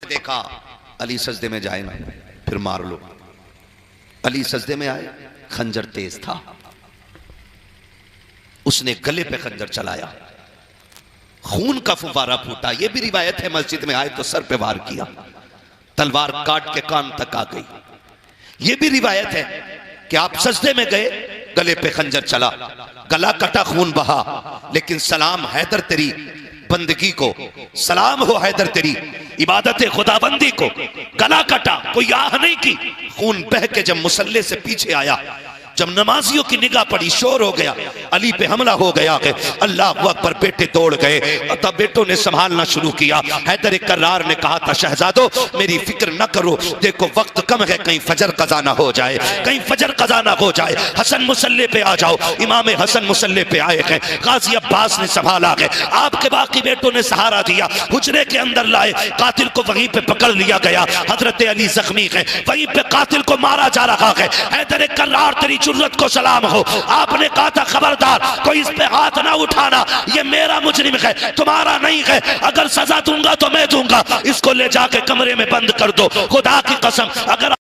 देखा अली सजदे में जाए ना, फिर मार लो। अली सजदे में आए, खंजर तेज था, उसने गले पे खंजर चलाया, खून का फुवारा फूटा। यह भी रिवायत है मस्जिद में आए तो सर पे वार किया, तलवार काट के कान तक आ गई। यह भी रिवायत है कि आप सजदे में गए, गले पे खंजर चला, गला कटा, खून बहा, लेकिन सलाम हैदर तेरी बंदगी को, सलाम हो हैदर तेरी इबादत खुदाबंदी को। गला कटा, कोई आह नहीं की, खून बह के जब मुसल्ले से पीछे आया, जब नमाजियों की निगाह पड़ी, शोर हो गया, अली पे हमला हो गया कि अल्लाह अकबर। बेटे दौड़ गए, तब बेटों ने संभालना शुरू किया। हैदर कर्रार ने कहा था, शहजादो मेरी फिक्र न करो, देखो वक्त कम है, कहीं फजर कज़ा ना हो जाए, कहीं फजर कज़ा ना हो जाए। हसन मुसल्ले पे आ जाओ। इमाम हसन मुसल्ले पे आए हैं, गाजी अब्बास ने संभाला है, आपके बाकी बेटों ने सहारा दिया, हुजरे के अंदर लाए, कातिल को वहीं पे पकड़ लिया गया। हजरत अली जख्मी है, वहीं पे कातिल को मारा जा रहा है। हैदर कर्रार तेरी जुर्रत को सलाम हो, आपने कहा था खबरदार कोई इस पे हाथ ना उठाना, ये मेरा मुजरिम है, तुम्हारा नहीं है, अगर सजा दूंगा तो मैं दूंगा, इसको ले जाके कमरे में बंद कर दो। खुदा की कसम अगर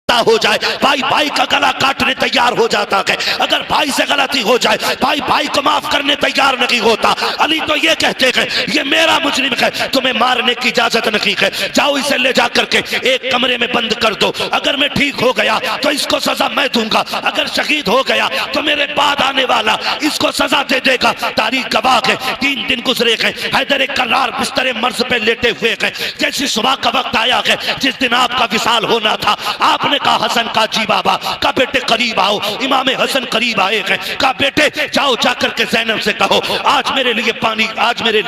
हो जाए, भाई भाई का गला काटने तैयार हो जाता है, अगर भाई से गलती हो जाए, भाई भाई को माफ करने तैयार नहीं होता। अली तो ये कहते हैं ये मेरा मुजरिम है, तुम्हें मारने की इजाजत नहीं है, जाओ इसे ले जाकर के एक कमरे में बंद कर दो, अगर मैं ठीक हो गया तो इसको सजा मैं दूंगा, अगर शहीद हो गया तो मेरे बाद आने वाला इसको सजा दे देगा। तारीख गवाह है, 3 दिन गुजरे हैं, हैदर कर्रार बिस्तर मर्ज पे लेटे हुए हैं। जैसी सुबह का वक्त आया है, जिस दिन आपका विसाल होना था, आपने कहा हसन का जी बाबा का बेटे करीब आओ। इमाम हसन करीब आए हैं, कहा बेटे जाओ जाकर के ज़ैनब से कहो आज मेरे लिए पानी, आज मेरे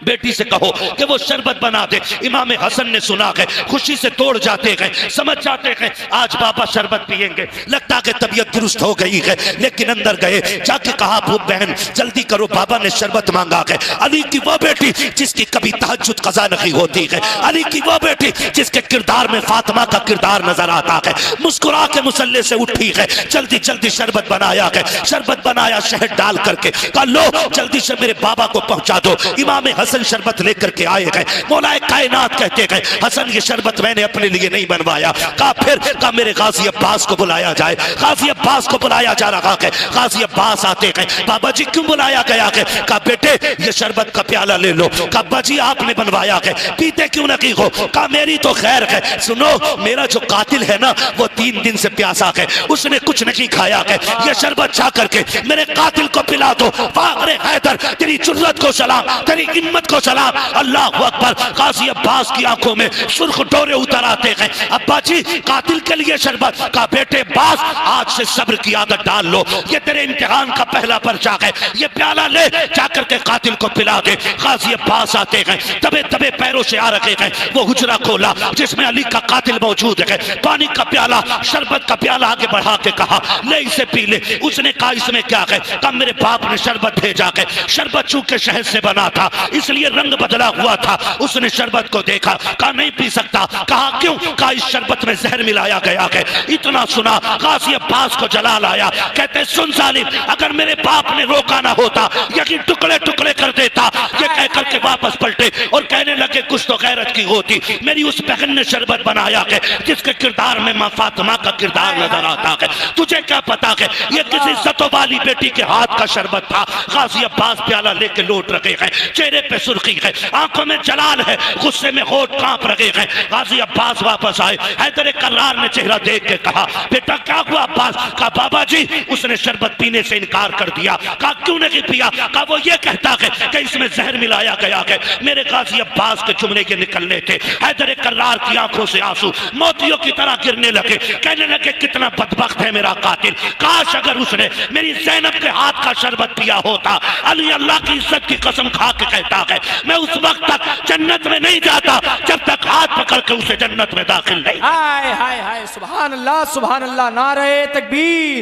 बेटी से कहो कि वो शरबत बना दे। इमाम हसन ने सुना है, खुशी से तोड़ जाते हैं, समझ जाते हैं आज बाबा शरबत पिएंगे, लगता है तबीयत दुरुस्त हो गई है। लेकिन अंदर गए, जाके कहा बहन जल्दी करो, बाबा ने शरबत मांगा है। अली की वो बेटी जिसकी कभी तहज्जुद कज़ा नहीं होती है, अली की वो बेटी जिसके किरदार में फातिमा का किरदार नजर आता है, मुस्कुरा के मुसल्ले से उठी है, जल्दी जल्दी शरबत बनाया है। शरबत बनाया शहद डाल करके, कहा लो जल्दी से मेरे बाबा को पहुंचा दो। इमाम हसन शरबत लेकर के आए गए। मौलाए कायनात कहते गए, हसन ये शरबत मैंने अपने लिए नहीं बनवाया। कहा फिर, कहा मेरे गाजी अब्बास को बुलाया जाए। गाजी अब्बास को बुलाया जा रहा है, गाजी अब्बास आते गए। बाबा जी क्यों बुलाया गया है? कहा बेटे ये शरबत का प्याला ले लो। कहा अब्बा जी आपने बनवाया है, पीते क्यों नहीं हो? कहा मेरी तो खैर है, सुनो मेरा जो कातिल है ना वो 3 दिन से प्यासा है, उसने कुछ नहीं खाया है, ये शरबत जा करके मेरे कातिल को पिला दो। अरे हैदर तेरी जुर्रत को सलाम, तेरी हिम्मत को सलाम, अल्लाह अकबर। गाजी अब्बास की आंखों में सुर्ख डोरे उतर आते हैं। अब्बा जी कातिल के लिए शरबत। का बेटे बास आज से सब्र की आदत डाल लो, ये तेरे इम्तिहान का पहला पर्चा है, ये प्याला ले जाकर के कातिल को पिला दे। गाजी अब्बास आते हैं, दबे दबे पैरों से आ रखे हैं, वो हुजरा खोला जिसमें अली का कातिल मौजूद है। पानी का प्याला, शरबत का प्याला आगे बढ़ा के कहा ले इसे पी ले। उसने कहा इसमें क्या है? कहा मेरे बाप ने शरबत भेजा है, शरबत चूंकि शहद से बना था इसलिए रंग बदला हुआ था। उसने शरबत को देखा, कहा नहीं पी सकता। कहा क्यों? कहा इस शरबत में जहर मिलाया गया है। इतना सुना गाजी अब्बास को जलाल आया, कहते सुन जालिम अगर मेरे बाप ने रोका ना होता यही टुकड़े टुकड़े कर देता। ये कहकर के वापस पलटे और कहने लगे कुछ तो गैरत की होती, मेरी उस बहन ने शरबत बनाया है जिसके किरदार में मां फातिमा का किरदार नजर आता है। तुझे क्या पता है ये किसी इज्जतों वाली बेटी के हाथ का शरबत था। गाजी अब्बास प्याला लेके लौट रखे हैं, चेहरे पे सुर्खी है, आंखों में जलाल है, गुस्से में होठ कांप रहे हैं। गाजी अब्बास वापस आए, हैदर कर्रार ने चेहरा देख के कहा बेटा क्या हुआ अब्बास? कहा बाबा जी उसने शरबत पीने से इनकार कर दिया। कहा क्यों नहीं पिया? कहा वो ये कहता है कि इसमें जहर मिलाया गया है। मेरे गाजी अब्बास के जुमले के निकलने थे, हैदर कर्रार की आंखों से आंसू मोतियों की तरह गिरने लगे, कहने लगे कितना बदबख्त है मेरा कातिल, काश अगर उसने मेरी ज़ैनब के हाथ का शरबत पिया होता। अली अल्लाह की इज्जत की कसम खा के कहता है मैं उस वक्त तक जन्नत में नहीं जाता जब तक हाथ पकड़ के उसे जन्नत में दाखिल नहीं। हाय हाय हाय, सुभान अल्लाह सुभान अल्लाह, नारे तकबीर,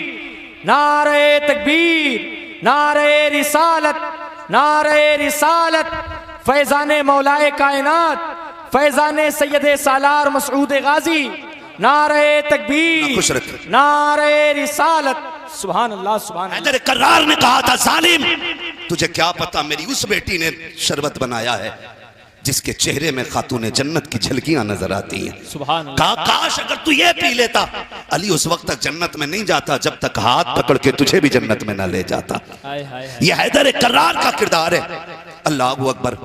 नारे तकबीर, नारे रिसालत, नारे रिसालत, फैजाने मौलाए कायनात, फैजाने सैयदे सालार मसऊद गाजी, नारे तकबीर, नारे रिसालत, सुभान अल्लाह सुभान अल्लाह। हैदर कर्रार ने कहा था जालिम तुझे क्या पता मेरी उस बेटी ने शरबत बनाया है जिसके चेहरे में खातून जन्नत की झलकियां नजर आती हैं। सुभान अल्लाह। कहा काश अगर तू ये पी लेता। अली उस वक्त तक जन्नत में नहीं जाता जब तक हाथ पकड़ के तुझे भी जन्नत में ना ले जाता। ये हैदर कर्रार का किरदार है। अल्लाह अकबर।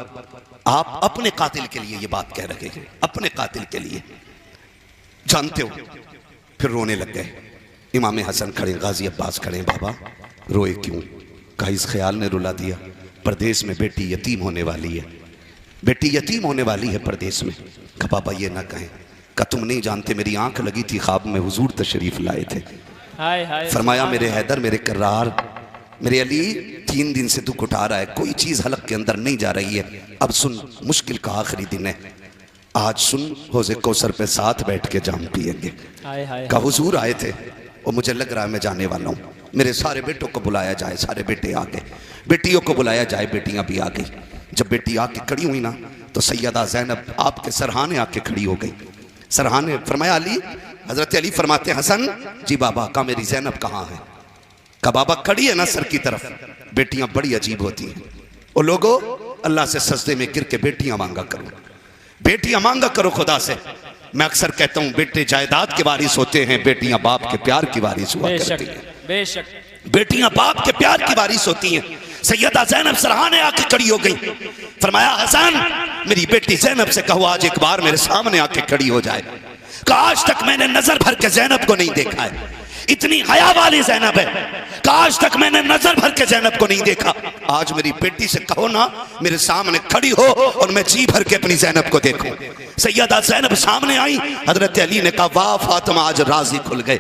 आप अपने कातिल के लिए ये बात कह रहे हैं, अपने कातिल के लिए, जानते हो। फिर रोने लग गए। इमाम हसन खड़े, गाजी अब्बास खड़े। बाबा रोए क्यों? कहा इस ख्याल ने रुला दिया, परदेश में बेटी यतीम होने वाली है, बेटी यतीम होने वाली है परदेश में। कहा पापा ये ना कहें। कहा तुम नहीं जानते, मेरी आंख लगी थी, ख्वाब में हुजूर तशरीफ लाए थे। फरमाया मेरे हैदर, मेरे कर्रार, मेरे अली, 3 दिन से दुख उठा रहा है, कोई चीज हलक के अंदर नहीं जा रही है। अब सुन, मुश्किल का आखिरी दिन है, आज सुन, हौज़े कौसर पे साथ बैठ के जाम पिएंगे। कहा हुजूर आए थे और मुझे लग रहा है मैं जाने वाला हूँ, मेरे सारे बेटों को बुलाया जाए। सारे बेटे आ गए, बेटियों को बुलाया जाए, बेटियां भी आ गई। जब बेटी आके खड़ी हुई ना तो सैयदा ज़ैनब आपके सरहाने आके खड़ी हो गई। सरहाने फरमाया अली, हजरत अली फरमाते हसन जी बाबा। का मेरी ज़ैनब कहाँ है? का बाबा खड़ी है ना सर की तरफ। बेटियां बड़ी अजीब होती हैं। और लोगों, अल्लाह से सजदे में गिर के बेटियां मांगा करो, बेटियां मांगा करो खुदा से। मैं अक्सर कहता हूं बेटे जायदाद के वारिस होते हैं, बेटियां बाप के प्यार की वारिस हुआ करती हैं। बेशक बेटियां बाप के प्यार की वारिस होती हैं। सैयदा ज़ैनब सरहाने आके खड़ी हो गई। फरमाया हसन, मेरी बेटी ज़ैनब से कहो आज एक बार मेरे सामने आके खड़ी हो जाए। कहा आज तक मैंने नजर भर के ज़ैनब को नहीं देखा है, इतनी हया वाली ज़ैनब है। आज तक मैंने नजर भर के ज़ैनब को नहीं देखा। आज मेरी बेटी से कहो ना मेरे सामने खड़ी हो और मैं जी भर के अपनी ज़ैनब को देखूं। सैयदा ज़ैनब सामने आई। हजरत अली ने कहा वाह फातिमा, आज राज़ी खुल गए,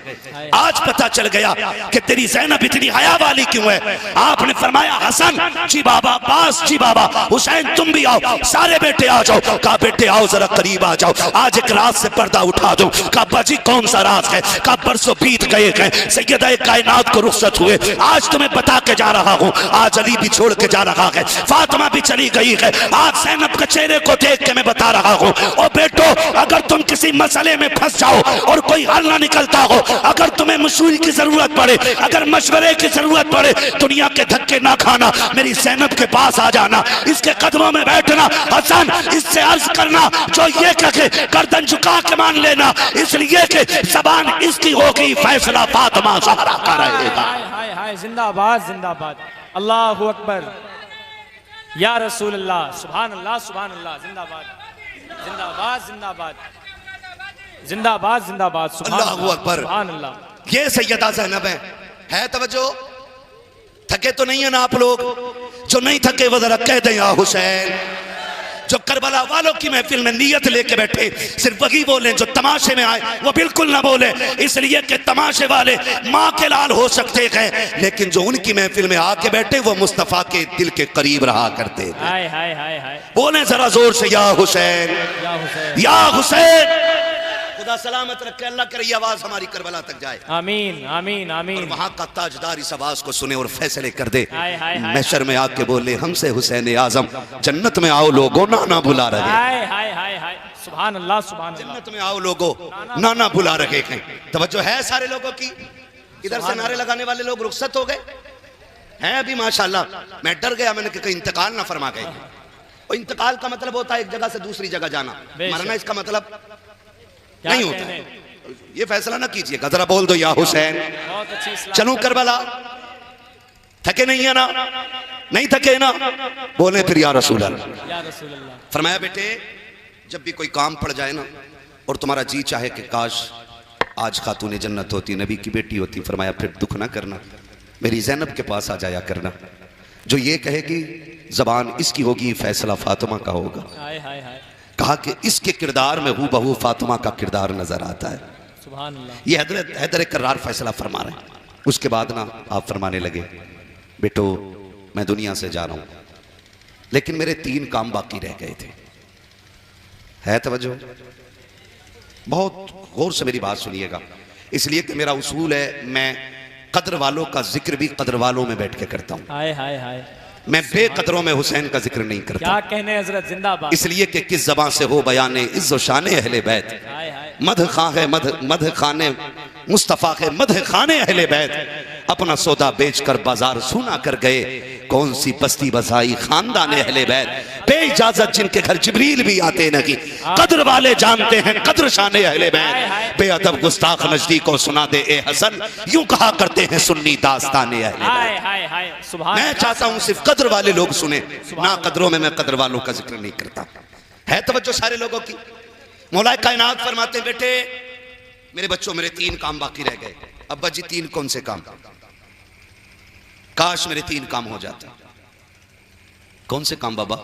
आज पता चल गया कि तेरी ज़ैनब इतनी हया वाली क्यों है। आपने फरमाया हसन जी बाबा, अब्बास जी बाबा, हुसैन तुम भी आओ, सारे बेटे आ जाओ। कहा बेटे आओ जरा करीब आ जाओ, आज एक राज से पर्दा उठा दो। कहा बाजी कौन सा राज है? कहा बरसों बीत गए हैं, सैयदा कायनात को रुखसत हुए, आज तुम्हें बता के जा रहा हूँ। आज अली भी छोड़ के जा रहा है, फातिमा भी चली गई है, आज ज़ैनब के चेहरे को देख के मैं बता रहा हूँ। और बेटो अगर तुम किसी मसले में फंस जाओ और कोई हल ना निकलता हो, अगर तुम्हें मशवरे की जरूरत पड़े, अगर मशवरे की जरूरत पड़े, दुनिया के धक्के ना खाना, मेरी ज़ैनब के पास आ जाना, इसके कदमों में बैठना। हसन इससे अर्ज करना जो ये कहे गर्दन झुका के मान लेना, इसलिए कि ज़बान इसकी होगी, फैसला फातिमा ज़हरा का रहेगा। जिंदाबाद जिंदाबाद, अल्लाहु अकबर, या रसूल अल्लाह, सुभान अल्लाह सुभान अल्लाह, जिंदाबाद जिंदाबाद जिंदाबाद जिंदाबाद जिंदाबाद, अल्लाहु अकबर, सुभान अल्लाह। ये सैयदा ज़ैनब है तवज्जो। थके तो नहीं है ना आप लोग? जो नहीं थके वो जरा कह दें या हुसैन। जो करबला वालों की महफिल में नियत लेके बैठे सिर्फ वही बोले, जो तमाशे में आए वो बिल्कुल ना बोले, इसलिए कि तमाशे वाले माँ के लाल हो सकते हैं, लेकिन जो उनकी महफिल में आके बैठे वो मुस्तफा के दिल के करीब रहा करते। हाय हाय हाय हाय, बोले जरा जोर से या हुसैन, या हुसैन, या हुसैन। खुदा सलामत रखे, अल्लाह करे ये आवाज हमारी करबला तक जाए। आमीन आमीन आमीन। और वहां का ताजदार इस आवाज को सुने और फैसले कर दे। हाय हाय हाय, महशर में आके बोले हमसे हुसैन आजम, जन्नत में आओ लोगो ना ना भुला रहे। हाय हाय हाय हाय, सुभान अल्लाह सुभान अल्लाह। जन्नत में आओ लोगो ना ना भुला रहे हैं। तवज्जो है सारे लोगों की? इधर से नारे लगाने वाले लोग रुखसत हो गए हैं अभी माशाल्लाह। मैं डर गया, मैंने कहा इंतकाल ना फरमा गए। और इंतकाल का मतलब होता है एक जगह से दूसरी जगह जाना, मरना इसका मतलब नहीं होता। ये फैसला ना कीजिएगा, जरा बोल दो या हुसैन। चलूं करबला, थके नहीं है ना? नहीं थके ना? बोले फिर या रसूल अल्लाह। फरमाया बेटे जब भी कोई काम पड़ जाए ना और तुम्हारा जी चाहे कि काश आज खातून जन्नत होती, नबी की बेटी होती, फरमाया फिर दुख ना करना, मेरी ज़ैनब के पास आ जाया करना। जो ये कहेगी ज़बान इसकी होगी, फैसला फातिमा का होगा। कहा कि इसके किरदार में हूँ बहू फातिमा का किरदार नजर आता है। सुभान अल्लाह। ये हैदर कर्रार फैसला फरमा रहे हैं। उसके बाद ना आप फरमाने लगे बेटो मैं दुनिया से जा रहा हूं, लेकिन मेरे 3 काम बाकी रह गए थे। है तवज्जो? बहुत गौर से मेरी बात सुनिएगा, इसलिए कि मेरा उसूल है मैं कद्र वालों का जिक्र भी कद्र वालों में बैठ के करता हूँ। हाय हाय हाय, मैं बेकदरों में हुसैन का जिक्र नहीं करता। क्या कहने हजरत, जिंदाबाद। इसलिए कि किस ज़बान से हो बयाने इज्ज़ो शाने अहले बैत, मध खां है मध खाने मुस्तफ़ा है मध खाने अहले बैत। अपना सौदा बेचकर बाजार सूना कर गए। कौन सी बस्ती बसाई खानदान अहले बैत, बेइजाजत जिनके घर जिब्रील भी आते नहीं। कद्र वाले जानते हैं कद्र शान अहले बैत, बेअदब गुस्ताख नजदीक को सुना दे ए हसन, यूं कहा करते हैं सुन्नी दास्तान अहले बैत। मैं चाहता हूं सिर्फ कद्र वाले लोग सुने, ना कद्रों में मैं कद्र वालों का जिक्र नहीं करता। है तवज्जो सारे लोगों की। मौला कायनात फरमाते हैं बेटे मेरे बच्चों मेरे 3 काम बाकी रह गए। अब्बा जी 3 कौन से काम? काश मेरे 3 काम हो जाते। कौन से काम बाबा?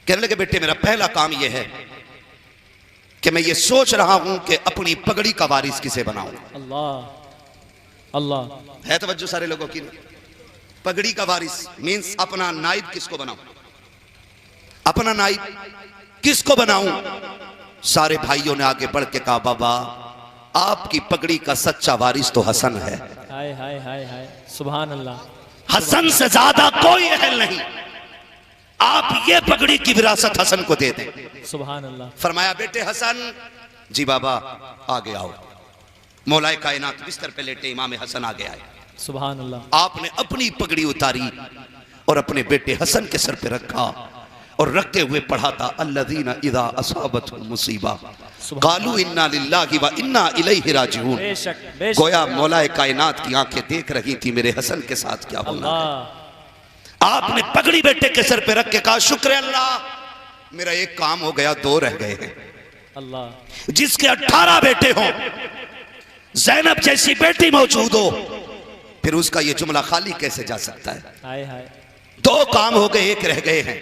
कहने लगे बेटे मेरा पहला काम यह है कि मैं ये सोच रहा हूं कि अपनी पगड़ी का वारिस किसे बनाऊं। अल्लाह अल्लाह। है तवज्जो सारे लोगों की। पगड़ी का वारिस मींस अपना नाइब किसको बनाऊं, अपना नाइब किसको बनाऊं। सारे भाइयों ने आगे बढ़ के कहा बाबा आपकी पगड़ी का सच्चा वारिस तो हसन है। हाय हाय हाय हाय सुभान अल्लाह। हसन से ज्यादा कोई अहल नहीं, आप ये पगड़ी की विरासत हसन को दे दें। सुभान अल्लाह। फरमाया बेटे हसन जी बाबा आगे आओ। मौलाए कायनात बिस्तर पे लेटे इमाम हसन आगे आए। सुभान अल्लाह। आपने अपनी पगड़ी उतारी और अपने बेटे हसन के सर पे रखा और रखते हुए पढ़ा था अल्लज़ीना इज़ा असाबतहुम मुसीबा क़ालू इन्ना लिल्लाहि व इन्ना इलैहि राजिऊन। गोया मौलाए कायनात की आंखें देख रही थी मेरे हसन के साथ क्या होना है। आपने पगड़ी बेटे के सर पे रख के कहा शुक्र अल्लाह मेरा एक काम हो गया, 2 रह गए हैं। अल्लाह। जिसके 18 बेटे हों, ज़ैनब जैसी बेटी मौजूद हो, फिर उसका ये जुमला खाली कैसे जा सकता है। हाय हाय। 2 काम हो गए 1 रह गए हैं।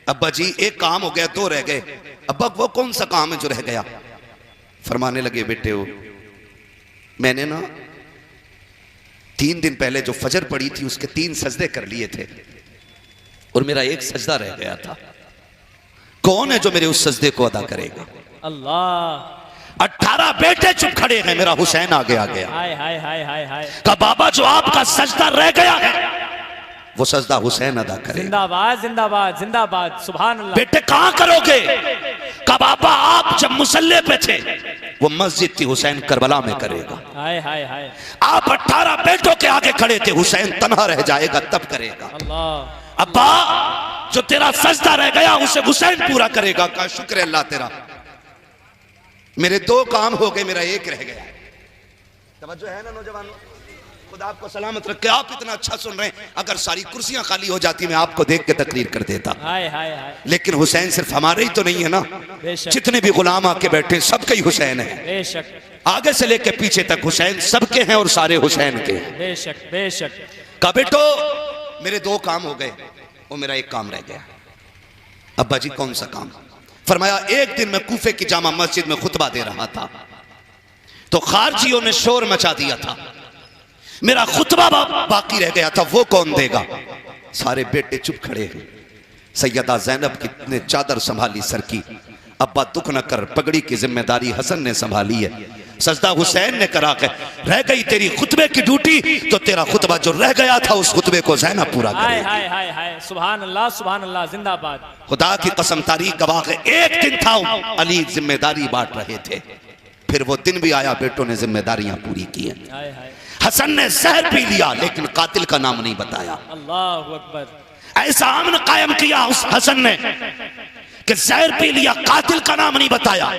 अब्बा जी 1 काम हो गया 2 रह गए। अब्बा वो कौन सा काम है जो रह गया? फरमाने लगे बेटे हो मैंने ना 3 दिन पहले जो फजर पड़ी थी उसके 3 सजदे कर लिए थे और मेरा 1 सजदा रह गया था। कौन है जो मेरे उस सजदे को अदा करेगा? अल्लाह। 18 बेटे चुप खड़े हैं, मेरा हुसैन आगे आ गया। हाय हाय हाय हाय हाय। कहा बाबा जो आपका सजदा रह गया है वो सजदा हुसैन अदा करे। जिंदाबाद जिंदाबाद जिंदाबाद सुभान अल्लाह। बेटे कहां करोगे? कहा बाबा आप जब मुसल्ले पे थे वो मस्जिद थी, हुसैन करबला में करेगा। हाय हाय हाय। आप 18 बेटों के आगे खड़े थे, हुसैन तन्हा रह जाएगा तब करेगा। अल्लाह। अब्बा जो तेरा सजदा रह गया उसे हुसैन पूरा करेगा। कहा शुक्र अल्लाह तेरा, मेरे 2 काम हो गए, मेरा 1 रह गया। तवज्जो है ना नौजवानों? खुदा आपको सलामत रखे। आप इतना अच्छा सुन रहे हैं, अगर सारी कुर्सियां खाली हो जाती मैं आपको देख के तकरीर कर देता। हाय हाय हाय। लेकिन हुसैन सिर्फ हमारे ही तो नहीं है ना, जितने भी गुलाम आके बैठे सबके ही हुसैन है। बेशक। आगे से लेके पीछे तक हुसैन सबके हैं और सारे हुसैन के हैं। बेशक बेशक। कहा बेटो मेरे 2 काम हो गए और मेरा 1 काम रह गया। अब्बा जी कौन सा काम? फरमाया एक दिन मैं कूफे की जामा मस्जिद में खुतबा दे रहा था तो खारजियों ने शोर मचा दिया था, मेरा खुतबा बाकी रह गया था, वो कौन देगा? सारे बेटे चुप खड़े हैं। सैयदा ज़ैनब की ने चादर संभाली सर की। अब्बा दुख न कर, पगड़ी की जिम्मेदारी हसन ने संभाली है। सजदा हुसैन ने करा के रह गई तेरी खुतबे की ड्यूटी, तो तेरा खुतबा जो रह गया था उस खुतबे को ज़ैनब पूरा करेगी। हाय हाय हाय सुभान अल्लाह जिंदाबाद। खुदा की कसम तारीख गवाह है, एक दिन था अली जिम्मेदारी बांट रहे थे, फिर वो दिन भी आया बेटों ने जिम्मेदारियां पूरी की हैं। हाय हाय। हसन ने जहर पी लिया लेकिन कातिल का नाम नहीं बताया। अल्लाहु अकबर। ऐसा अमन कायम किया उस हसन ने कि जहर पी लिया, कातिल का नाम नहीं बताया।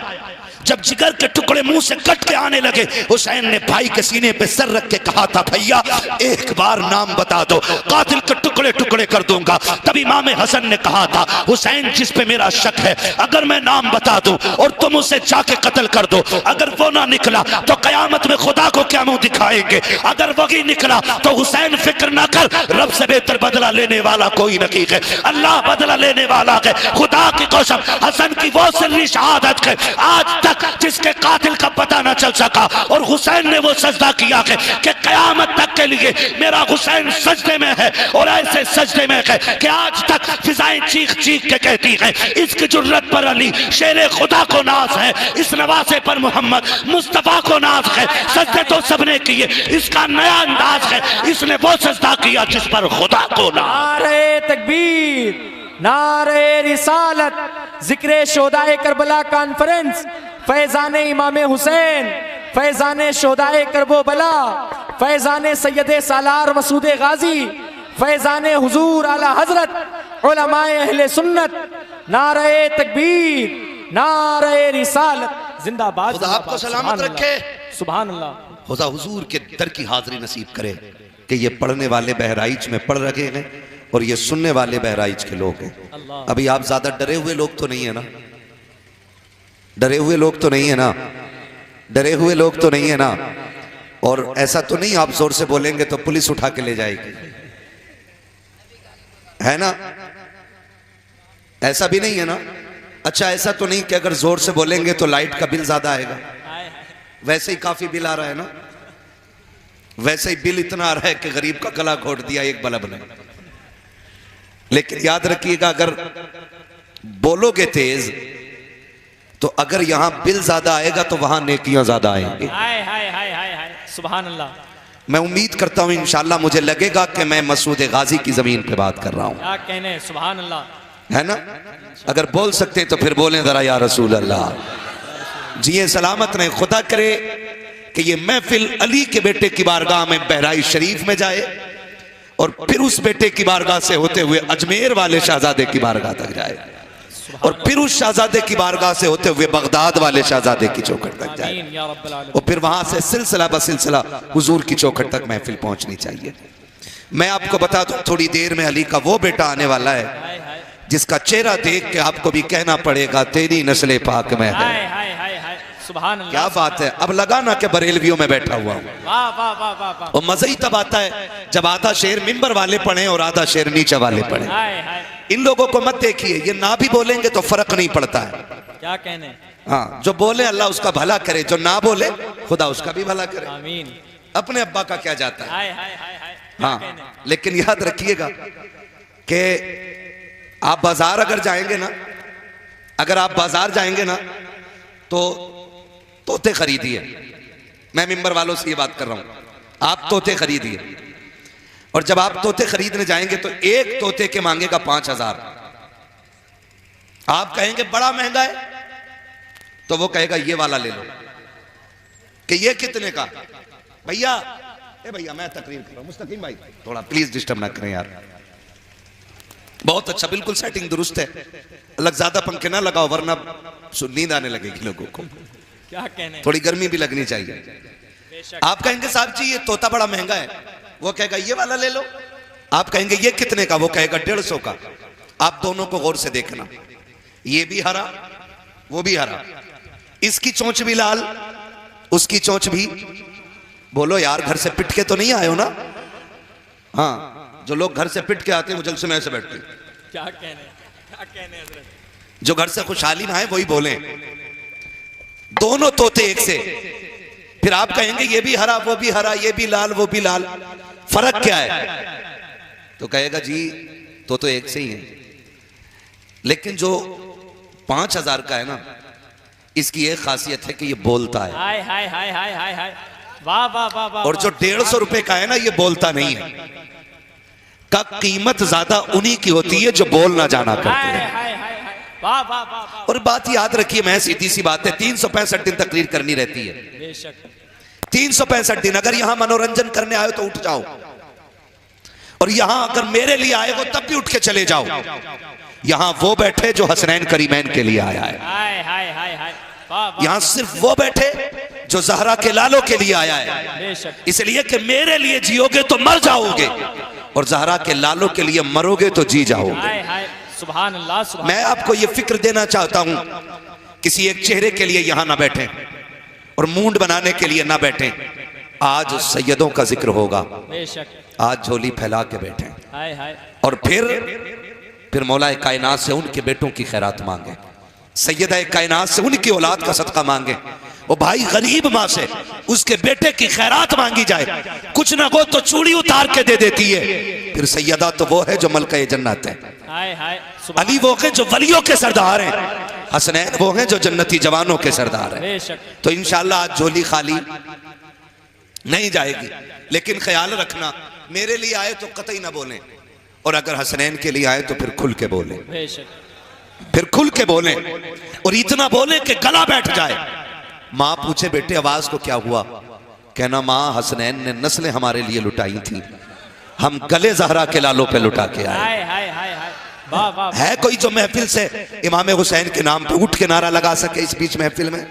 जब जिगर के टुकड़े मुंह से कट के आने लगे, हुसैन ने भाई के सीने पे सर रख के कहा था भैया एक बार नाम बता दो, कातिल के टुकड़े टुकड़े कर दूंगा। तभी इमाम हसन ने कहा था हुसैन जिस पे मेरा शक है, अगर मैं नाम बता दूं और तुम उसे जाके कत्ल कर दो, अगर वो ना निकला तो कयामत में खुदा को क्या मुंह दिखाएंगे, अगर वही निकला तो हुसैन फिक्र ना कर, रब से बेहतर बदला लेने वाला कोई नहीं है, अल्लाह बदला लेने वाला है। खुदा की कसम हसन की वो सिर्री शहादत है आज तक जिसके कातिल का पता न चल सका, और हुसैन ने वो सजदा किया है कि कयामत तक के लिए मेरा हुसैन सजदे में है, और ऐसे सजदे में है कि आज तक फिजाएं चीख चीख के कहती हैं इसकी जुर्रत पर अली, शेरे खुदा को नाज है, इस नवासे पर मोहम्मद मुस्तफा को नाज है। सजदे तो सबने किए, इसका नया अंदाज है, इसने वो सजदा किया जिस पर खुदा को नाज। नारे तकबीर, नारे रिसालत, जिक्र शोदाए करबला कॉन्फ्रेंस, फैजान इमाम हुसैन, फैजान शोदाए करबो बला, फैज़ान सैयद सालार मसूद गाजी, फैज़ान हुजूर आला हजरत उलमाए अहले सुन्नत, नारे तकबीर, नारे रिसालत, जिंदाबाद। खुदा आपको सलामत रखे, सुभान अल्लाह। खुदा हुजूर के दर की हाजिरी नसीब करे कि ये पढ़ने वाले बहराइच में पढ़ रहे हैं और ये सुनने वाले बहराइच के लोग हैं। अभी आप ज्यादा डरे हुए लोग तो नहीं है ना? डरे हुए लोग तो नहीं है ना? डरे हुए लोग तो नहीं है ना? और ऐसा तो नहीं आप जोर से बोलेंगे तो पुलिस उठा के ले जाएगी, है ना? ऐसा भी नहीं है ना? अच्छा, ऐसा तो नहीं कि अगर जोर से बोलेंगे तो लाइट का बिल ज्यादा आएगा? वैसे ही काफी बिल आ रहा है ना? वैसे ही बिल इतना आ रहा है कि गरीब का गला घोट दिया एक बल्ब ने। लेकिन याद रखिएगा, अगर बोलोगे तेज तो अगर यहां बिल ज्यादा आएगा तो वहां नेकियां ज्यादा आएंगी। हाय हाय हाय हाय हाय, सुभान अल्लाह। मैं उम्मीद करता हूं इंशाल्लाह मुझे लगेगा कि मैं मसूद गाजी की जमीन पे बात कर रहा हूं। क्या कहने, सुभान अल्लाह, है ना? अगर बोल सकते तो फिर बोलें जरा या रसूल अल्लाह। जिए सलामत रहे, खुदा करे कि ये महफिल अली के बेटे की बारगाह में बहराइच शरीफ में जाए और फिर उस बेटे की बारगाह से होते हुए अजमेर वाले शहजादे की बारगाह तक जाए और फिर उस शहजादे की बारगाह से होते हुए बगदाद वाले शहजादे की चौखट तक जाए और फिर वहां से सिलसिला बसिलसिला हुजूर की चौखट तक महफिल पहुंचनी चाहिए। मैं आपको बता दूं, थोड़ी देर में अली का वो बेटा आने वाला है जिसका चेहरा देख के आपको भी कहना पड़ेगा तेरी नस्ल पाक में है। सुभान अल्लाह, क्या बात है। अब लगा ना कि बरेलवियों में बैठा हुआ हूं। वाह वाह वाह वाह वाह। और मजा ही तब आता है जब आधा शेर मिंबर वाले पढ़े और आधा शेर नीचे वाले पढ़े। इन लोगों को मत देखिए, ये ना भी बोलेंगे तो फर्क नहीं पड़ता है। क्या कहने, हाँ, जो बोले अल्लाह उसका भला करे, जो ना बोले खुदा उसका भी भला करे। आमीन। अपने अब्बा का क्या जाता है। हाय हाय हाय हाय। हाँ, लेकिन याद रखिएगा कि आप बाजार अगर जाएंगे ना, अगर आप बाजार जाएंगे ना तो तोते खरीदिए। मैं मिंबर वालों से ये बात कर रहा हूं, आप तोते खरीदिए और जब आप तोते खरीदने जाएंगे तो एक तोते के मांगेगा 5000। आप कहेंगे बड़ा महंगा है तो वो कहेगा ये वाला ले लो। कि ये कितने का? भैया, ए भैया मैं तकरीर कर रहा हूं, मुस्तकीम भाई थोड़ा प्लीज डिस्टर्ब ना करें यार। बहुत अच्छा, बिल्कुल सेटिंग दुरुस्त है। अलग ज्यादा पंखे ना लगाओ वरना नींद आने लगेगी लोगों को। क्या कहने, थोड़ी गर्मी भी लगनी चाहिए। आप कहेंगे साहब जी ये तोता बड़ा महंगा है, वो कहेगा ये वाला ले लो। आप कहेंगे ये कितने का? वो कहेगा 150 का। आप दोनों को गौर से देखना, ये भी हरा वो भी हरा, इसकी चोंच भी लाल उसकी चोंच भी। बोलो यार, घर से पिट के तो नहीं आए हो ना? हाँ, जो लोग घर से पिट के आते हैं वो जल्द से मैं ऐसे बैठते हैं। क्या कहने, क्या कहने हजरत। जो घर से खुशहाली में आए वही बोले। दोनों तोते एक से। फिर आप कहेंगे ये भी हरा वो भी हरा, ये भी लाल वो भी लाल, फर्क क्या है? तो कहेगा जी तो एक से ही है, लेकिन जो 5000 का है ना, इसकी एक खासियत है कि ये बोलता है। हाय हाय हाय हाय हाय हाय, वाह वाह वाह वाह। और जो 150 रुपए का है ना, ये बोलता नहीं है। का कीमत ज्यादा उन्हीं की होती है जो बोलना जाना करते हैं। वाह वाह वाह। और बात याद रखिए, मैं सीधी सी बात है, 365 दिन तकरीर करनी रहती है। बेशक 365 दिन। अगर यहां मनोरंजन करने आए तो उठ जाओ, और यहां अगर मेरे लिए आए हो तब भी उठ के चले जाओ। यहां वो बैठे जो हसनैन करीमैन के लिए आया है। हाय हाय हाय हाय, यहां सिर्फ वो बैठे जो जहरा के लालों के लिए आया है। इसलिए कि मेरे लिए जियोगे तो मर जाओगे और जहरा के लालों के लिए मरोगे तो जी जाओगे। सुभान अल्लाह, सुभान। मैं आपको ये फिक्र देना चाहता हूं, किसी एक चेहरे के लिए यहां ना बैठे और मूंड बनाने के लिए ना बैठे। आज सैयदों का जिक्र होगा, आज झोली फैला के बैठे और फिर मौला कायनात से उनके बेटों की खैरात मांगे, सैयदा कायनात से उनकी औलाद का सदका मांगे। वो भाई गरीब माँ से उसके बेटे की खैरात मांगी जाए, कुछ ना हो तो चूड़ी उतार के दे देती है। फिर सैयदा तो वो है जो मलका जन्नत है, अली वो है जो वलियों के सरदार हैं, हसनैन वो हैं जो जन्नती जवानों के सरदार हैं। तो इंशाअल्लाह आज झोली खाली नहीं जाएगी, लेकिन ख्याल रखना मेरे लिए आए तो कतई ना बोलें, और अगर हसनैन के लिए आए तो फिर खुल के बोलें, फिर खुल के बोलें, और इतना बोलें कि गला बैठ जाए। माँ पूछे बेटे आवाज को क्या हुआ, कहना माँ हसनैन ने नस्लें हमारे लिए लुटाई थी, हम गले जहरा के लालों पे लुटा के आए। हाय हाय हाय हाय, वाह वाह। है कोई जो महफिल से इमाम हुसैन के नाम पे उठ के नारा लगा सके इस बीच महफिल में?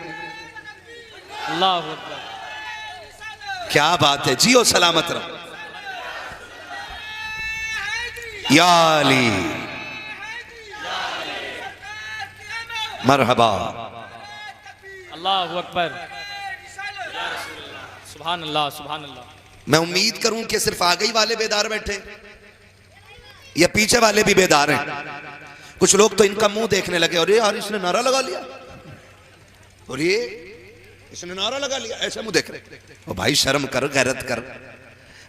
अल्लाह अकबर। क्या बात है, जियो सलामत रहो। या अली मरहबा। अल्लाह अकबर। सुभान अल्लाह सुभान अल्लाह। मैं उम्मीद करूं कि सिर्फ आगे ही वाले बेदार बैठे या पीछे वाले भी बेदार हैं। कुछ लोग तो इनका मुंह देखने लगे, अरे यार इसने नारा लगा लिया, और ये इसने नारा लगा लिया, ऐसे मुंह देख रहे। ओ भाई शर्म कर, गैरत कर।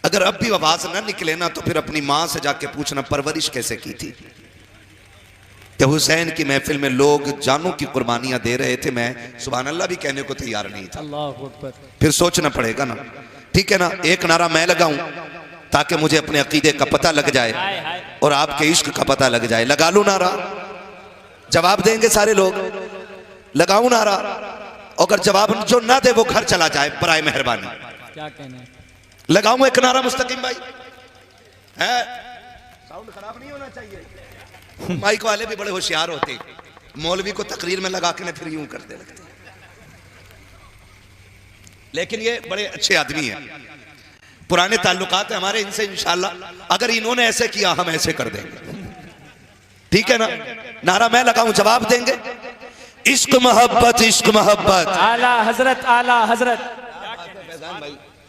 अगर अब भी आवाज ना निकले ना तो फिर अपनी मां से जाके पूछना परवरिश कैसे की थी। कि हुसैन की महफिल में लोग जानों की कुर्बानियां दे रहे थे, मैं सुभान अल्लाह भी कहने को तैयार नहीं था। अल्लाह अकबर। फिर सोचना पड़ेगा ना, ठीक है ना। एक नारा मैं लगाऊं ताकि मुझे अपने अकीदे का पता लग जाए हाय हाय। और आपके इश्क का पता लग जाए। लगा लूं नारा, जवाब देंगे सारे लोग। लगाऊं नारा, अगर जवाब जो ना दे वो घर चला जाए बराए मेहरबानी। क्या कहना है? लगाऊं एक नारा मुस्तकीम भाई? है साउंड खराब नहीं होना चाहिए। माइक वाले भी बड़े होशियार होते, मौलवी को तकरीर में लगा के ना फिर यूं करते लगते, लेकिन ये बड़े अच्छे आदमी हैं, पुराने ताल्लुकात है हमारे इनसे। इंशाल्लाह अगर इन्होंने ऐसे किया हम ऐसे कर देंगे, ठीक है ना। नारा मैं लगाऊं, जवाब देंगे। इश्क मोहब्बत, इश्क मोहब्बत। आला हजरत, आला हजरत।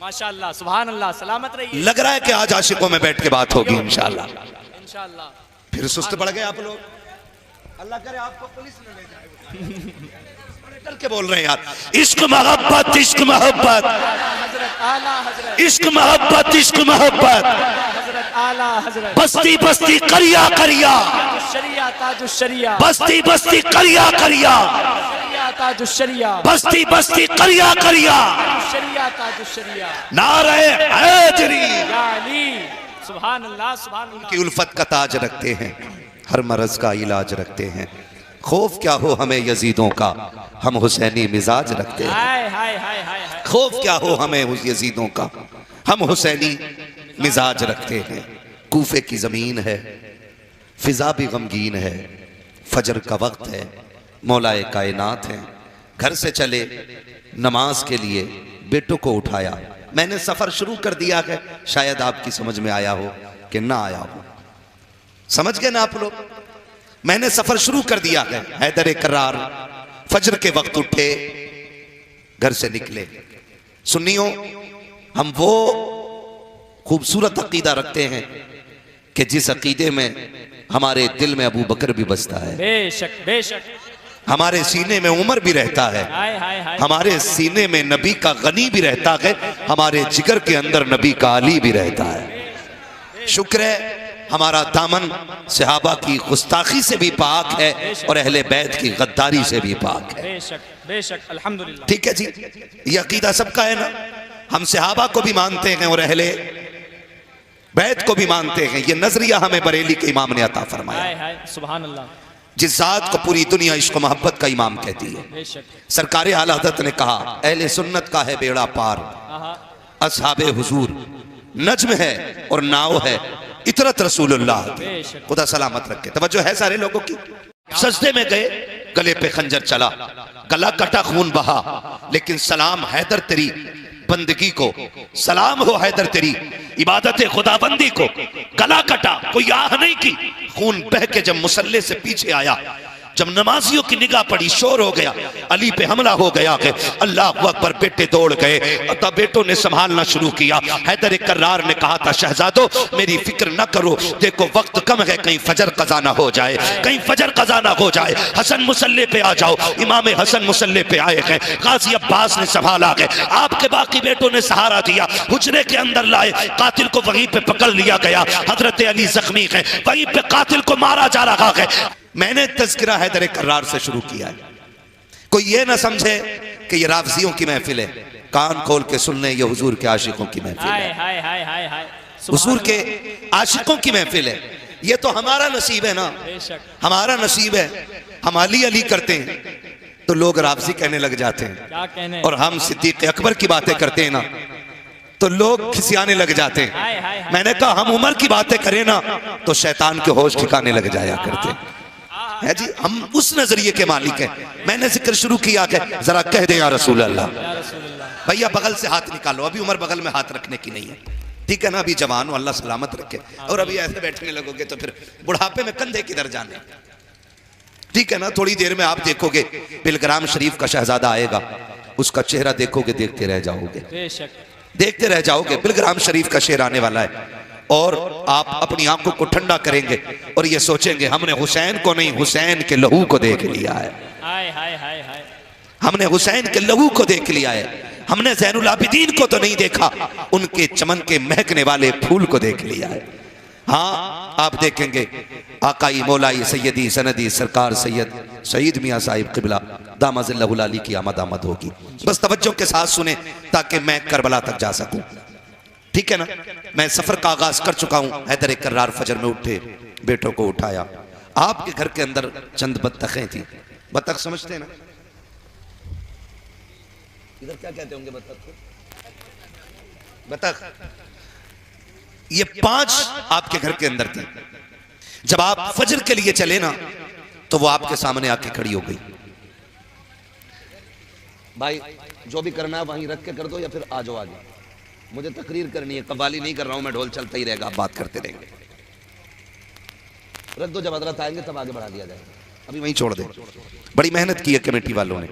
माशाअल्लाह सुभान अल्लाह, सलामत रहिए। लग रहा है कि आज आशिकों में बैठ के बात होगी इंशाल्लाह। इंशाअल्लाह। फिर सुस्त पड़ गए आप लोग, अल्लाह करे आपको पुलिस न ले जाए। डर के बोल रहे हैं यार। इश्क मोहब्बत, इश्क मोहब्बत, हजरत आला हजरत, इश्क मोहब्बत, इश्क मोहब्बत। हजरत आला हजरत। बस्ती बस्ती करिया करिया, शरिया ताजु शरिया, बस्ती बस्ती करिया करिया, शरिया ताजु शरिया, बस्ती बस्ती करिया करिया। शरिया ताजु शरिया। नारे हैदरी। या अली सुभान अल्लाह सुभान अल्लाह। की उल्फत का ताज रखते हैं, हर मरज का इलाज रखते हैं। खौफ क्या हो हमें यजीदों का, हम हुसैनी मिजाज रखते हैं। हाय हाय हाय हाय हाय। खौफ क्या हो हमें उस यजीदों का, हम हुसैनी मिजाज रखते हैं। कूफे की जमीन है, फिजा भी गमगीन है, फजर का वक्त है, मौलाए कायनात है। घर से चले नमाज के लिए, बेटों को उठाया। मैंने सफर शुरू कर दिया है, शायद आपकी समझ में आया हो कि ना आया हो। समझ गए ना आप लोग? मैंने सफर शुरू कर दिया है। हैदर करार फजर के वक्त उठे, घर से निकले। सुन्नियों, हम वो खूबसूरत अकीदा रखते हैं कि जिस अकीदे में हमारे दिल में अबू बकर भी बसता है, बेशक बेशक, हमारे सीने में उमर भी रहता है, हाय हाय हाय, हमारे सीने में नबी का गनी भी रहता है, हमारे जिगर के अंदर नबी का अली भी रहता है। शुक्र है हमारा दामन सहाबा की गुस्ताखी से भी पाक है और अहले बैत की गद्दारी से भी पाक है। बेशक बेशक, अल्हम्दुलिल्लाह। ठीक है जी, ये अकीदा सबका है ना। हम सहाबा को भी मानते हैं और अहले बैत को भी मानते हैं। ये नजरिया हमें बरेली के इमाम ने अता फरमाया। हाय हाय सुभान अल्लाह। जिस जात को पूरी दुनिया इश्क मोहब्बत का इमाम कहती है। बेशक। सरकार आला हज़रत ने कहा, अहले सुन्नत का है बेड़ा पार, आहा, असहाबे हुजूर नज्म है और नाव है इतरत रसूलुल्लाह की। बेशक। खुदा सलामत रखे। तवज्जो है सारे लोगों की। सजदे में गए, गले पे खंजर चला, गला कटा, खून बहा, लेकिन सलाम हैदर तेरी बंदगी को, सलाम हो हैदर तेरी इबादत खुदाबंदी को। गला कटा, कोई आह नहीं की, खून बह के जब मुसल्ले से पीछे आया, जब नमाजियों की निगाह पड़ी, शोर हो गया, अली पे हमला हो गया कि अल्लाह अकबर। बेटे दौड़ गए, तब बेटों ने संभालना शुरू किया। हैदर कर्रार ने कहा था, शहजादो मेरी फिक्र न करो, देखो वक्त कम है, कहीं फजर कज़ा ना हो जाए, कहीं फजर कज़ा ना हो जाए। हसन मुसल्ले पे आ जाओ। इमाम हसन मुसल्ले पे आए गए, गाजी अब्बास ने संभाला गए, आपके बाकी बेटों ने सहारा दिया, हुजरे के अंदर लाए, कातिल को वहीं पे पकड़ लिया गया। हजरत अली जख्मी है, वहीं पे कातिल को मारा जा रहा है। मैंने तज़किरा हैदर कर्रार से शुरू किया है। कोई ये ना समझे कि ये राफ़ज़ियों की महफिल है। कान खोल के सुन ले, ये हुजूर के आशिकों की महफिल हाय है, हाय हाय हाय हाय, हुजूर के आशिकों की महफिल है। ये तो हमारा नसीब है ना, बेशक। हमारा नसीब है। हम अली अली करते हैं तो लोग राफ़ज़ी कहने लग जाते हैं, क्या कहने। और हम सिद्दीक़ अकबर की बातें करते हैं ना तो लोग खिसियाने लग जाते हैं। मैंने कहा हम उम्र की बातें करें ना तो शैतान के होश ठिकाने लग जाया करते है जी। हम उस नजरिए के मालिक हैं। मैंने जिक्र शुरू किया कि जरा कह दे या रसूल अल्लाह। भैया बगल से हाथ निकालो, अभी उम्र बगल में हाथ रखने की नहीं है, ठीक है ना। अभी जवान हो, अल्लाह सलामत रखे। और अभी ऐसे बैठने लगोगे तो फिर बुढ़ापे में कंधे किधर जाने, ठीक है ना। थोड़ी देर में आप देखोगे बिलग्राम शरीफ का शहजादा आएगा, उसका चेहरा देखोगे, देखते रह जाओगे, देखते रह जाओगे। बिलग्राम शरीफ का शेर आने वाला है और आप अपनी आंखों को ठंडा करेंगे और ये सोचेंगे हमने हुसैन को नहीं, हुसैन के लहू को देख लिया है। हमने हुसैन के लहू को देख लिया है। हमने ज़ैनुल आबिदीन को तो नहीं देखा, उनके चमन के महकने वाले फूल को देख लिया है। हाँ, आप देखेंगे आकाई मौलाई सैयदी सनदी सरकार सैयद सईद मियाँ साहिब क़िबला दामज़िल्लहुल अली की आमद आमद होगी। बस तवज्जो के साथ सुने ताकि मैं करबला तक जा सकूं, ठीक है ना। मैं सफर का आगाज कर चुका हूं। हैदर कर्रार फजर में उठे, बेटों को उठाया। आपके घर के अंदर चंद बत्तखें थी। बत्तख समझते हैं ना, इधर क्या कहते होंगे बत्तख को? बत्तख। ये 5 आपके घर के अंदर थी। जब आप फजर के लिए चले ना तो वो आपके सामने आके खड़ी हो गई। भाई जो भी करना है वहीं रख के कर दो या फिर आ जाओ आगे, मुझे तकरीर करनी है, कव्वाली नहीं कर रहा हूं मैं, ढोल चलता ही रहेगा, आप बात करते रहेंगे। रख दो, जब हजरत आएंगे तब आगे बढ़ा दिया जाएगा, अभी वहीं छोड़ दे। बड़ी मेहनत की है कमेटी वालों ने,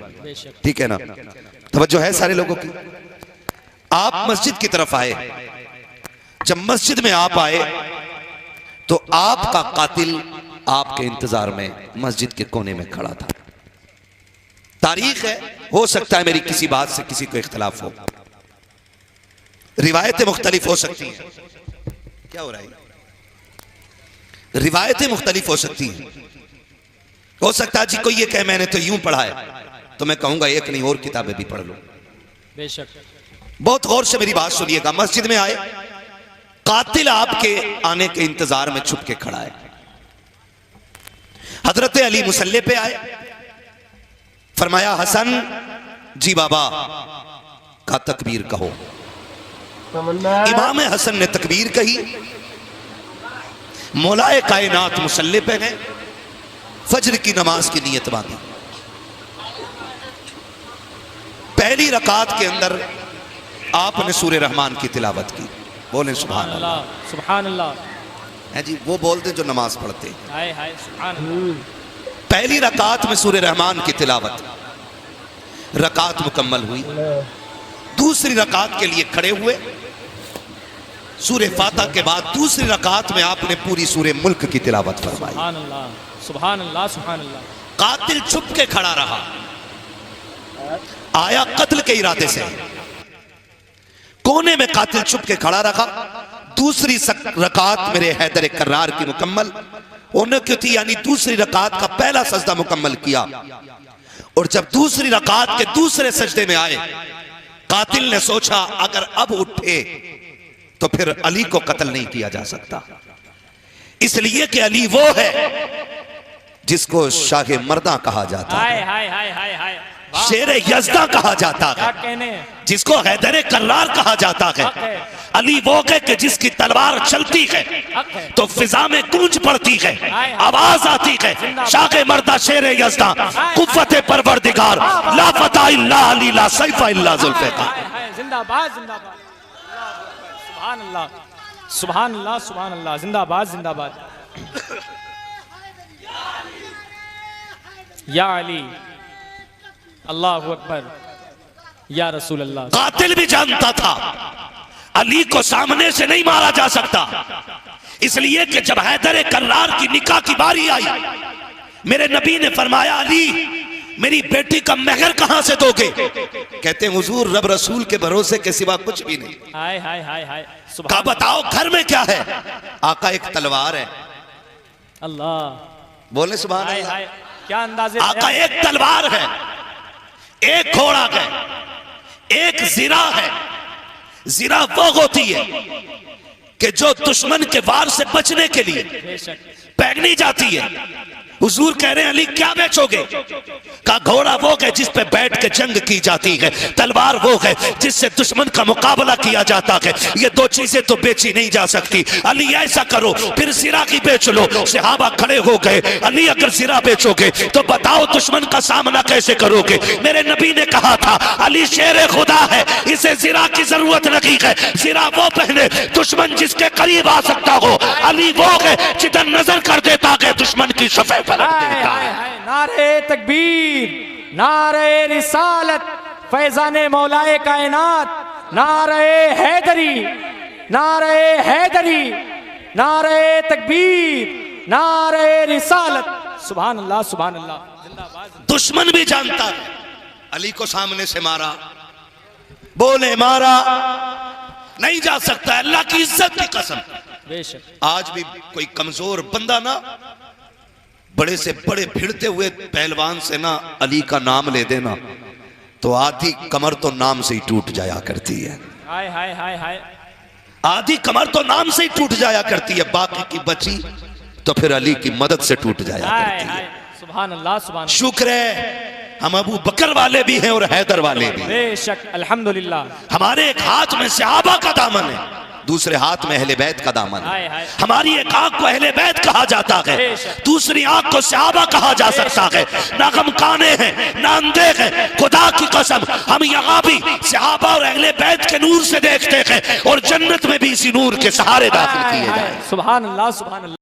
ठीक है ना। तवज्जो है सारे लोगों की। आप मस्जिद की तरफ आए। जब मस्जिद में आप आए तो आपका कातिल आपके इंतजार में मस्जिद के कोने में खड़ा था। तारीख है, हो सकता है मेरी किसी बात से किसी को इख्तिलाफ हो, रिवायतें मुख्तलिफ हो सकती हैं। क्या हो रहा है? रिवायतें मुख्तलिफ हो सकती हैं। हो सकता है जी कोई ये कहे मैंने तो यूं पढ़ा है, तो मैं कहूंगा एक नहीं और किताबें भी पढ़ लो। बेशक। बहुत गौर से मेरी बात सुनिएगा। मस्जिद में आए, कातिल आपके आने के इंतजार में छुप के खड़ा है। हजरत अली मुसल्ले पे आए, फरमाया हसन जी बाबा का तकबीर कहो। इमाम हसन ने तकबीर कही। मौलाए कायनात मुसल्ले पे गए, फजर की नमाज की नीयत बांधी। पहली रकात के अंदर आपने सूरे रहमान की तिलावत की। बोले सुभान अल्लाह, सुभान अल्लाह है जी। वो बोलते जो नमाज पढ़ते, हाय हाय सुभान अल्लाह। पहली रकात में सूरे रहमान की तिलावत, रकात मुकम्मल हुई। दूसरी रकात के लिए खड़े हुए। सूरे फातिहा के बाद दूसरी रकात में आपने पूरी सूरे मुल्क की तिलावत फरमाई। सुभान अल्लाह, सुभान अल्लाह, सुभान अल्लाह। कातिल छुप के खड़ा रहा, आया कत्ल के इरादे से। कोने में कातिल छुप के खड़ा रखा। दूसरी रकात मेरे हैदर कर्रार की मुकम्मल होने की थी, यानी दूसरी रकात का पहला सजदा मुकम्मल किया। और जब दूसरी रकात के दूसरे सजदे में आए, कातिल ने सोचा अगर अब उठे तो फिर अली को कत्ल नहीं किया जा सकता, इसलिए कि अली वो है जिसको शाह मर्दा कहा जाता है, शेर यज़दा कहा जाता है, जिसको हैदर कर्रार कहा जाता है। अली वो है कि जिसकी तलवार चलती है तो फिजा में गूंज पड़ती है, आवाज आती है, शाह मर्दा शेर यज़दा कुव्वते परवरदिगार ला फता इल्ला अली ला सैफा इल्ला जुल्फ़िकार। जिंदाबाद जिंदाबाद, सुभान अल्लाह, सुभान अल्लाह, सुभान अल्लाह, जिंदाबाद जिंदाबाद। या अली, अल्लाहु अकबर, या रसूल अल्लाह। कातिल भी जानता था अली को सामने से नहीं मारा जा सकता, इसलिए कि जब हैदर कर्रार की निकाह की बारी आई, मेरे नबी ने फरमाया अली मेरी बेटी का महर कहां से दोगे? कहते हैं हुजूर रब रसूल के भरोसे के सिवा कुछ भी नहीं। हाय हाय हाय हाय, कहा बताओ घर में क्या है? आका एक तलवार है। अल्लाह, बोले सुभान अल्लाह। क्या अंदाज़े। आका एक तलवार है, एक घोड़ा है, एक जिरा है। जिरा वो होती है कि जो दुश्मन के वार से बचने के लिए पहनी जाती है, हुजूर कह रहे हैं अली क्या बेचोगे? कहा घोड़ा वो है जिस पे बैठ के जंग की जाती है, तलवार वो है जिससे दुश्मन का मुकाबला किया जाता है। ये दो चीजें तो बेची नहीं जा सकती। अली ऐसा करो फिर सिरा की बेच लो। सहाबा खड़े हो गए, अली अगर सिरा बेचोगे तो बताओ दुश्मन का सामना कैसे करोगे? मेरे नबी ने कहा था अली शेर खुदा है, इसे सिरा की जरूरत नहीं है। सिरा वो पहने दुश्मन जिसके करीब आ सकता हो। अली वो है जिधर नजर कर देता है दुश्मन की सफेद पर रख देता है। नारे तकबीर, नारे रिसालत, फैजाने मौलाए कायनात, नारे हैदरी, नारे हैदरी, नारे तकबीर, नारे रिसालत। सुभान अल्लाह, सुभान अल्लाह। दुश्मन भी जानता है अली को सामने से मारा, बोले मारा नहीं जा सकता, अल्लाह की इज्जत की कसम। बेशक आज भी कोई कमजोर बंदा ना बड़े से बड़े भिड़ते हुए पहलवान से ना अली का नाम ले देना तो आधी कमर तो नाम से ही टूट जाया करती है। हाय हाय हाय हाय। आधी कमर तो नाम से ही टूट जाया करती है, बाकी की बची तो फिर अली की मदद से टूट जाया करती है। सुभान अल्लाह, सुभान अल्लाह। शुक्र है हम अबू बकर वाले भी हैं और हैदर वाले भी। बेशक अल्हम्दुलिल्लाह। हमारे एक हाथ में सहाबा का दामन है, दूसरे हाथ में अहले बैत का दामन है। हमारी एक आंख को अहले बैत कहा जाता है, दूसरी आंख को सहाबा कहा जा सकता है। ना हम काने हैं ना अंधे हैं, खुदा की कसम हम यहाँ भी सहाबा और अहले बैत के नूर से देखते हैं और जन्नत में भी इसी नूर के सहारे दाखिल किए जाए। सुभान अल्लाह, सुभान अल्लाह।